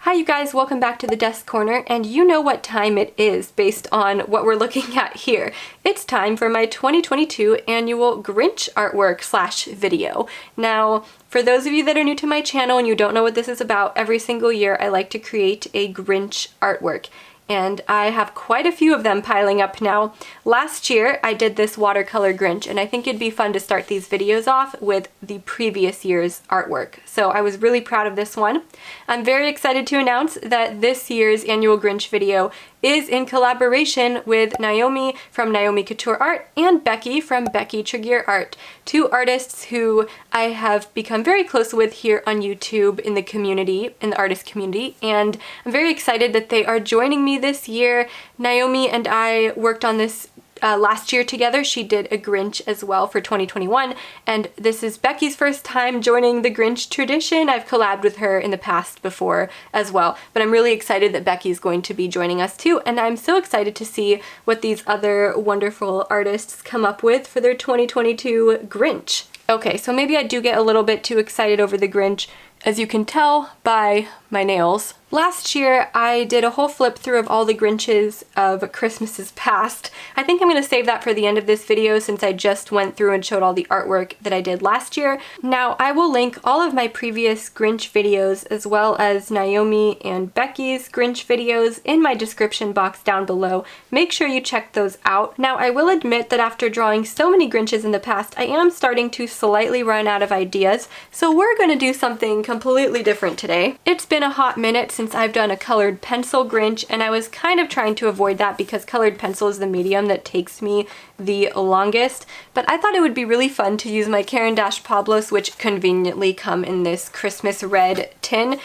Hi you guys, welcome back to the desk corner, and you know what time it is based on what we're looking at here. It's time for my 2022 annual Grinch artwork slash video. Now, for those of you that are new to my channel and you don't know what this is about, every single year I like to create a Grinch artwork. And I have quite a few of them piling up now. Last year I did this watercolor Grinch, and I think it'd be fun to start these videos off with the previous year's artwork. So I was really proud of this one. I'm very excited to announce that this year's annual Grinch video is in collaboration with Naomi from Naomi Couture Art and Becky from Becky Tregear Art, two artists who I have become very close with here on YouTube in the community, in the artist community, and I'm very excited that they are joining me this year. Naomi and I worked on this last year together. She did a Grinch as well for 2021, and this is Becky's first time joining the Grinch tradition. I've collabed with her in the past before as well, but I'm really excited that Becky's going to be joining us too, and I'm so excited to see what these other wonderful artists come up with for their 2022 Grinch. Okay, so maybe I do get a little bit too excited over the Grinch, as you can tell by my nails. Last year, I did a whole flip through of all the Grinches of Christmases past. I think I'm going to save that for the end of this video since I just went through and showed all the artwork that I did last year. Now, I will link all of my previous Grinch videos as well as Naomi and Becky's Grinch videos in my description box down below. Make sure you check those out. Now, I will admit that after drawing so many Grinches in the past, I am starting to slightly run out of ideas, so we're going to do something completely different today. It's been a hot minute since I've done a colored pencil Grinch, and I was kind of trying to avoid that because colored pencil is the medium that takes me the longest, but I thought it would be really fun to use my Caran Pablos, which conveniently come in this Christmas red tin,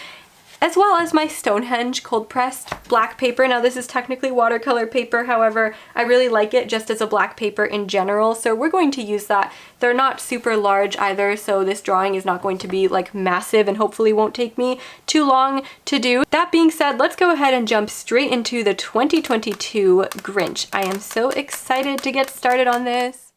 as well as my Stonehenge cold pressed black paper. Now this is technically watercolor paper, however, I really like it just as a black paper in general, so we're going to use that. They're not super large either, so this drawing is not going to be like massive and hopefully won't take me too long to do. That being said, let's go ahead and jump straight into the 2022 Grinch. I am so excited to get started on this.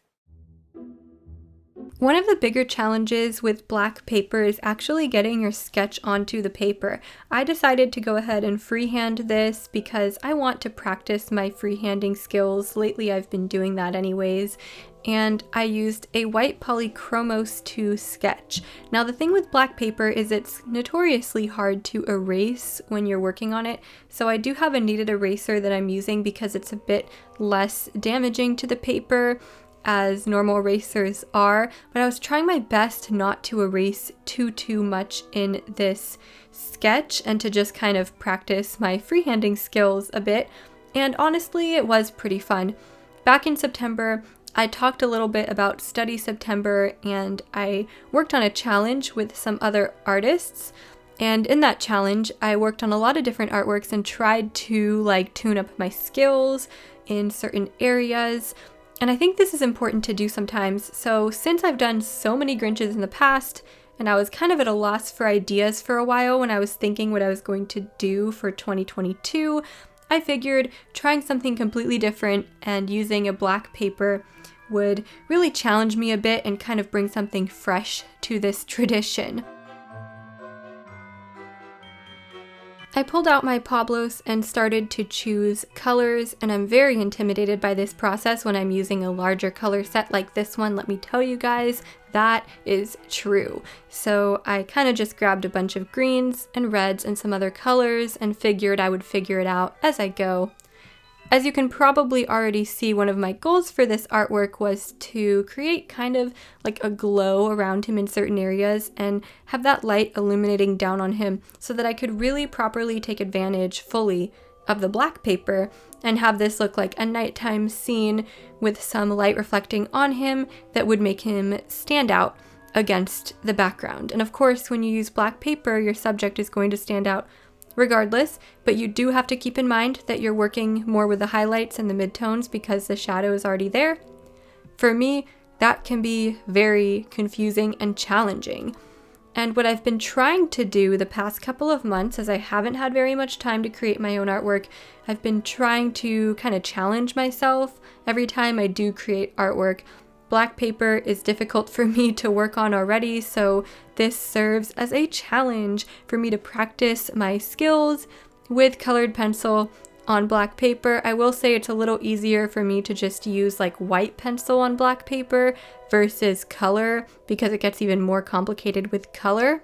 One of the bigger challenges with black paper is actually getting your sketch onto the paper. I decided to go ahead and freehand this because I want to practice my freehanding skills. Lately I've been doing that anyways, and I used a white Polychromos to sketch. Now the thing with black paper is it's notoriously hard to erase when you're working on it, so I do have a kneaded eraser that I'm using because it's a bit less damaging to the paper as normal erasers are, but I was trying my best not to erase too much in this sketch and to just kind of practice my freehanding skills a bit, and honestly it was pretty fun. Back in September, I talked a little bit about Study September, and I worked on a challenge with some other artists, and in that challenge I worked on a lot of different artworks and tried to like tune up my skills in certain areas. And I think this is important to do sometimes. So since I've done so many Grinches in the past, and I was kind of at a loss for ideas for a while when I was thinking what I was going to do for 2022, I figured trying something completely different and using a black paper would really challenge me a bit and kind of bring something fresh to this tradition. I pulled out my Pablos and started to choose colors, and I'm very intimidated by this process when I'm using a larger color set like this one. Let me tell you guys, that is true. So I kind of just grabbed a bunch of greens and reds and some other colors and figured I would figure it out as I go. As you can probably already see, one of my goals for this artwork was to create kind of like a glow around him in certain areas and have that light illuminating down on him so that I could really properly take advantage fully of the black paper and have this look like a nighttime scene with some light reflecting on him that would make him stand out against the background. And of course, when you use black paper, your subject is going to stand out regardless, but you do have to keep in mind that you're working more with the highlights and the midtones because the shadow is already there. For me, that can be very confusing and challenging. And what I've been trying to do the past couple of months, as I haven't had very much time to create my own artwork, I've been trying to kind of challenge myself every time I do create artwork. Black paper is difficult for me to work on already, so this serves as a challenge for me to practice my skills with colored pencil on black paper. I will say it's a little easier for me to just use like white pencil on black paper versus color, because it gets even more complicated with color.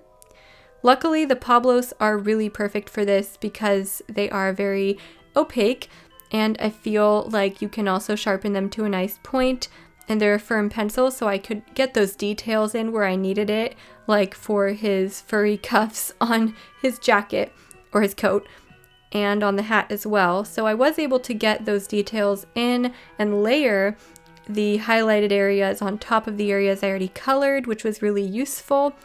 Luckily, the Pablos are really perfect for this because they are very opaque, and I feel like you can also sharpen them to a nice point, and they're a firm pencil, so I could get those details in where I needed it, like for his furry cuffs on his jacket or his coat, and on the hat as well. So I was able to get those details in and layer the highlighted areas on top of the areas I already colored, which was really useful.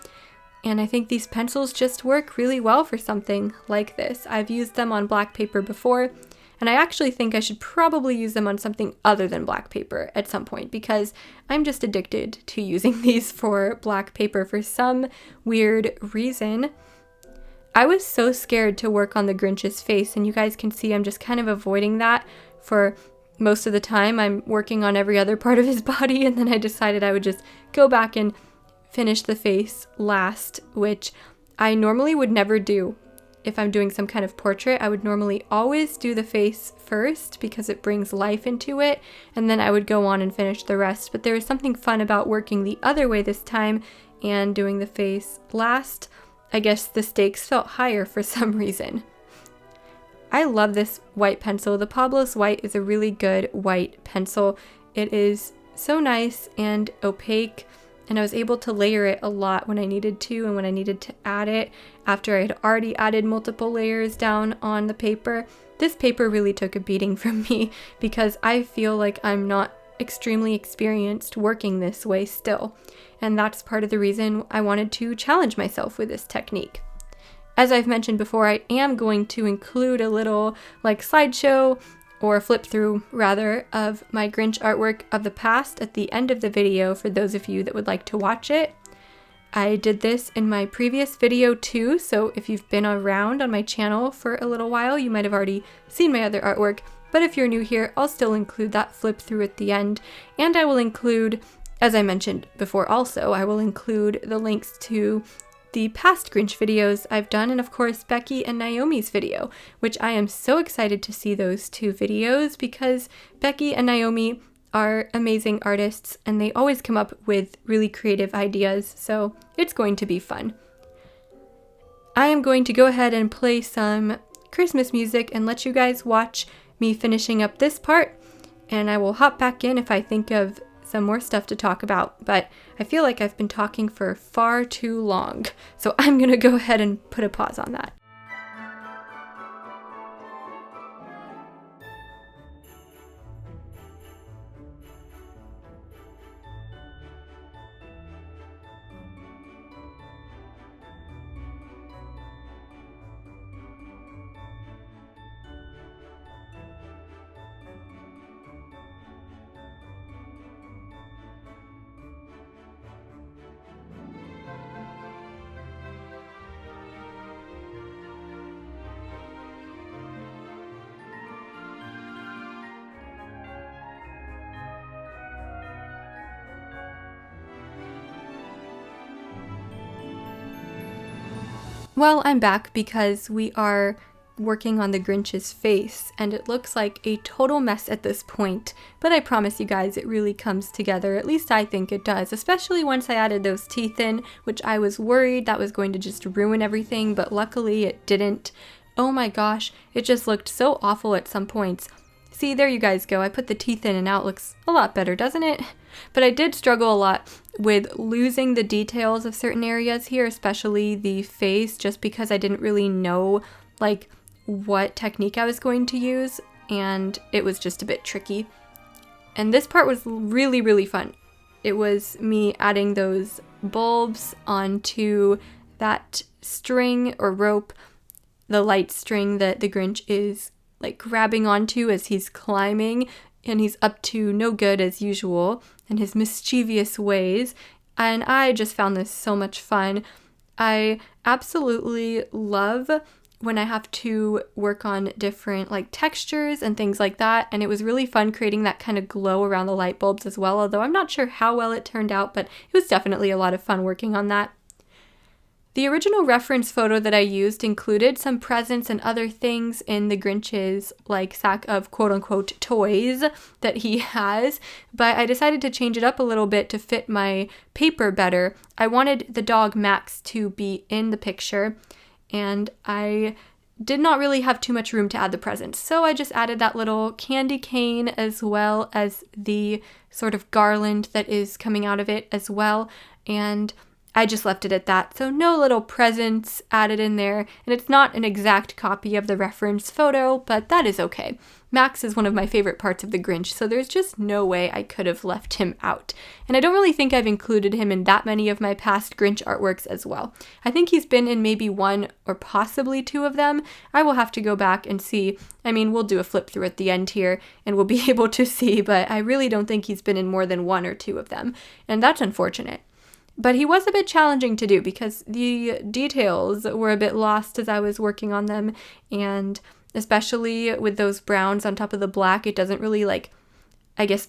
And I think these pencils just work really well for something like this. I've used them on black paper before, and I actually think I should probably use them on something other than black paper at some point, because I'm just addicted to using these for black paper for some weird reason. I was so scared to work on the Grinch's face, and you guys can see I'm just kind of avoiding that for most of the time. I'm working on every other part of his body, and then I decided I would just go back and finish the face last, which I normally would never do. If I'm doing some kind of portrait, I would normally always do the face first because it brings life into it, and then I would go on and finish the rest. But there was something fun about working the other way this time and doing the face last. I guess the stakes felt higher for some reason. I love this white pencil. The Pablos white is a really good white pencil. It is so nice and opaque, and I was able to layer it a lot when I needed to, and when I needed to add it after I had already added multiple layers down on the paper. This paper really took a beating from me because I feel like I'm not extremely experienced working this way still, and that's part of the reason I wanted to challenge myself with this technique. As I've mentioned before, I am going to include a little like slideshow or flip through rather of my Grinch artwork of the past at the end of the video for those of you that would like to watch it. I did this in my previous video too, so if you've been around on my channel for a little while, you might have already seen my other artwork, but if you're new here, I'll still include that flip through at the end, and I will include, as I mentioned before also, I will include the links to the past Grinch videos I've done, and of course Becky and Naomi's video, which I am so excited to see those two videos because Becky and Naomi are amazing artists and they always come up with really creative ideas, so it's going to be fun. I am going to go ahead and play some Christmas music and let you guys watch me finishing up this part, and I will hop back in if I think of some more stuff to talk about, but I feel like I've been talking for far too long, so I'm gonna go ahead and put a pause on that. Well, I'm back because we are working on the Grinch's face, and it looks like a total mess at this point, but I promise you guys it really comes together. At least I think it does, especially once I added those teeth in, which I was worried that was going to just ruin everything, but luckily it didn't. Oh my gosh, it just looked so awful at some points. See, there you guys go. I put the teeth in and now it looks a lot better, doesn't it? But I did struggle a lot with losing the details of certain areas here, especially the face, just because I didn't really know like what technique I was going to use, and it was just a bit tricky. And this part was really, really fun. It was me adding those bulbs onto that string or rope, the light string that the Grinch is like grabbing onto as he's climbing, and he's up to no good as usual in his mischievous ways, and I just found this so much fun. I absolutely love when I have to work on different like textures and things like that. And it was really fun creating that kind of glow around the light bulbs as well, although I'm not sure how well it turned out, but it was definitely a lot of fun working on that. The original reference photo that I used included some presents and other things in the Grinch's like sack of quote-unquote toys that he has, but I decided to change it up a little bit to fit my paper better. I wanted the dog Max to be in the picture, and I did not really have too much room to add the presents, so I just added that little candy cane as well as the sort of garland that is coming out of it as well, and I just left it at that, so no little presents added in there, and it's not an exact copy of the reference photo, but that is okay. Max is one of my favorite parts of the Grinch, so there's just no way I could have left him out. And I don't really think I've included him in that many of my past Grinch artworks as well. I think he's been in maybe one or possibly two of them. I will have to go back and see. I mean, we'll do a flip through at the end here, and we'll be able to see, but I really don't think he's been in more than one or two of them, and that's unfortunate. But he was a bit challenging to do because the details were a bit lost as I was working on them, and especially with those browns on top of the black, it doesn't really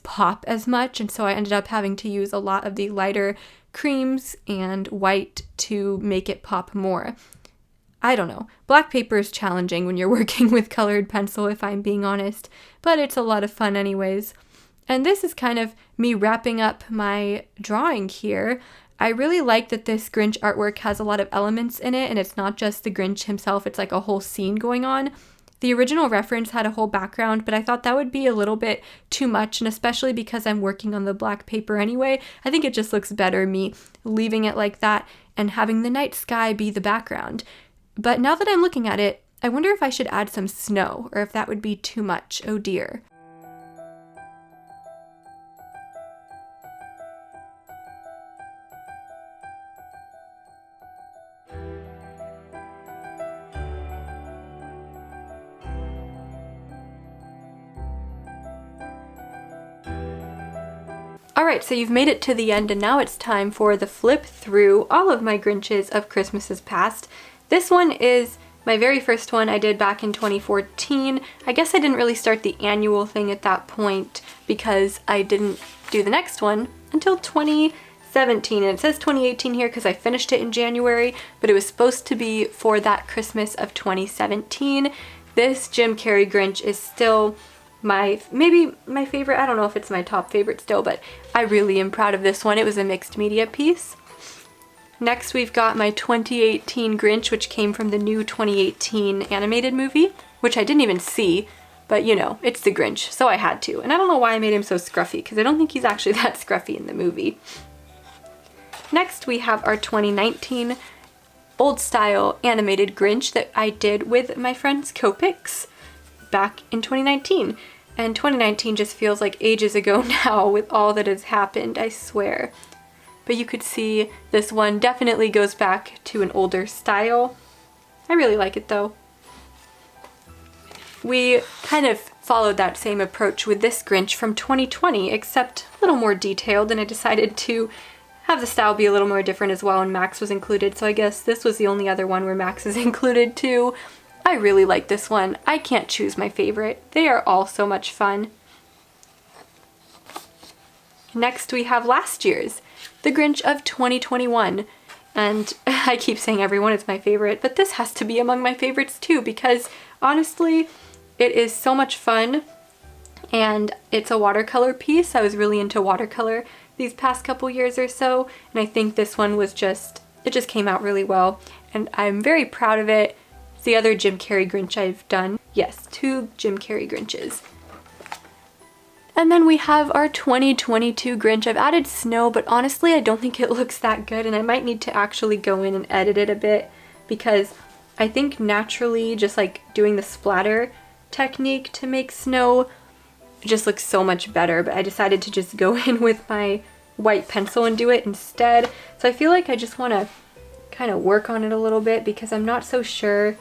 pop as much, and so I ended up having to use a lot of the lighter creams and white to make it pop more. I don't know. Black paper is challenging when you're working with colored pencil, if I'm being honest, but it's a lot of fun anyways. And this is kind of me wrapping up my drawing here. I really like that this Grinch artwork has a lot of elements in it, and it's not just the Grinch himself, it's like a whole scene going on. The original reference had a whole background, but I thought that would be a little bit too much, and especially because I'm working on the black paper anyway, I think it just looks better me leaving it like that and having the night sky be the background. But now that I'm looking at it, I wonder if I should add some snow, or if that would be too much. Oh dear. Alright, so you've made it to the end, and now it's time for the flip through all of my Grinches of Christmases past. This one is my very first one I did back in 2014. I guess I didn't really start the annual thing at that point because I didn't do the next one until 2017. And it says 2018 here because I finished it in January, but it was supposed to be for that Christmas of 2017. This Jim Carrey Grinch is still maybe my favorite. I don't know if it's my top favorite still, but I really am proud of this one. It was a mixed media piece. Next we've got my 2018 Grinch, which came from the new 2018 animated movie, which I didn't even see, but you know, it's the Grinch, so I had to. And I don't know why I made him so scruffy, because I don't think he's actually that scruffy in the movie. Next we have our 2019 old style animated Grinch that I did with my friends Copics back in 2019. And 2019 just feels like ages ago now with all that has happened, I swear. But you could see this one definitely goes back to an older style. I really like it though. We kind of followed that same approach with this Grinch from 2020, except a little more detailed, and I decided to have the style be a little more different as well, and Max was included, so I guess this was the only other one where Max is included too. I really like this one. I can't choose my favorite. They are all so much fun. Next we have last year's, the Grinch of 2021. And I keep saying everyone is my favorite, but this has to be among my favorites too, because honestly, it is so much fun, and it's a watercolor piece. I was really into watercolor these past couple years or so, and I think this one was it just came out really well, and I'm very proud of it. It's the other Jim Carrey Grinch I've done. Yes, 2 Jim Carrey Grinches. And then we have our 2022 Grinch. I've added snow, but honestly I don't think it looks that good, and I might need to actually go in and edit it a bit, because I think naturally just like doing the splatter technique to make snow just looks so much better, but I decided to just go in with my white pencil and do it instead. So I feel like I just want to kind of work on it a little bit because I'm not so sure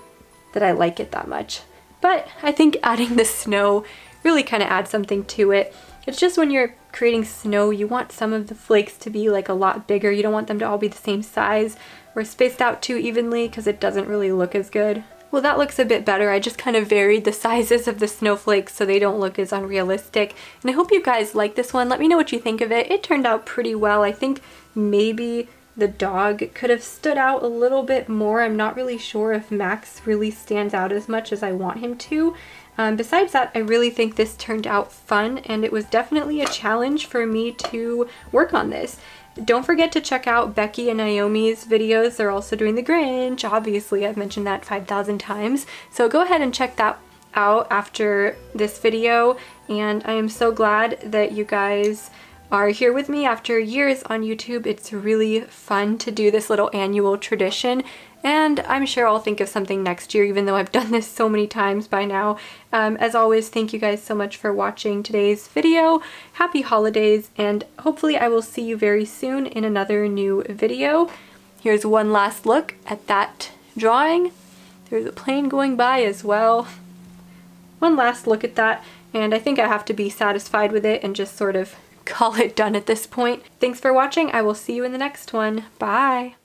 that I like it that much. But I think adding the snow really kind of adds something to it. It's just when you're creating snow, you want some of the flakes to be like a lot bigger. You don't want them to all be the same size or spaced out too evenly because it doesn't really look as good. Well, that looks a bit better. I just kind of varied the sizes of the snowflakes so they don't look as unrealistic. And I hope you guys like this one. Let me know what you think of it. It turned out pretty well. I think maybe the dog could have stood out a little bit more. I'm not really sure if Max really stands out as much as I want him to. Besides that, I really think this turned out fun, and it was definitely a challenge for me to work on this. Don't forget to check out Becky and Naomi's videos. They're also doing the Grinch. Obviously, I've mentioned that 5,000 times. So go ahead and check that out after this video. And I am so glad that you guys are here with me after years on YouTube. It's really fun to do this little annual tradition. And I'm sure I'll think of something next year, even though I've done this so many times by now. As always, thank you guys so much for watching today's video. Happy holidays, and hopefully I will see you very soon in another new video. Here's one last look at that drawing. There's a plane going by as well. One last look at that, and I think I have to be satisfied with it and just sort of call it done at this point. Thanks for watching. I will see you in the next one. Bye!